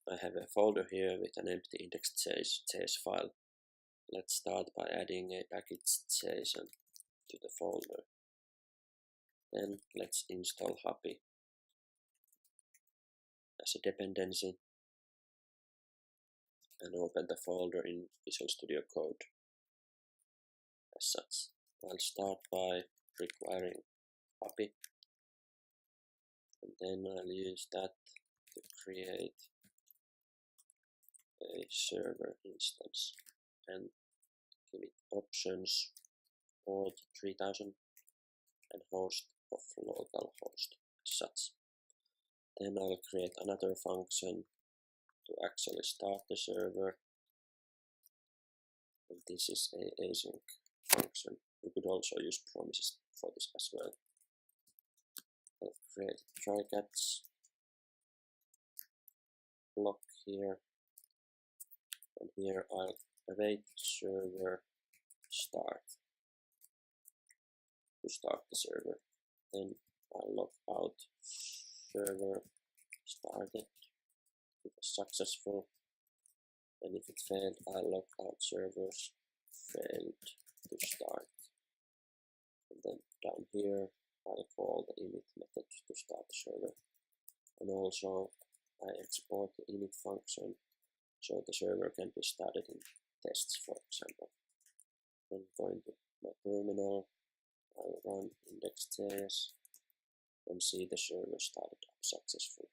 I have a folder here with an empty index.js file. Let's start by adding a package.json to the folder. Then let's install Hapi as a dependency and open the folder in Visual Studio Code as such. I'll start by requiring Hapi, and then I'll use that to create a server instance and give it options, port 3000 and host of localhost as such. Then I'll create another function to actually start the server, and this is a async function. We could also use promises for this as well. I'll create try catch block here, and here I'll await server start to start the server. Then I'll log out server started. It was successful, and if it failed, I'll log out servers failed to start. And then down here I'll call the init method to start the server, and also I export the init function so the server can be started in tests, for example. Then going to my terminal, I'll run index.js and see the server started up successfully.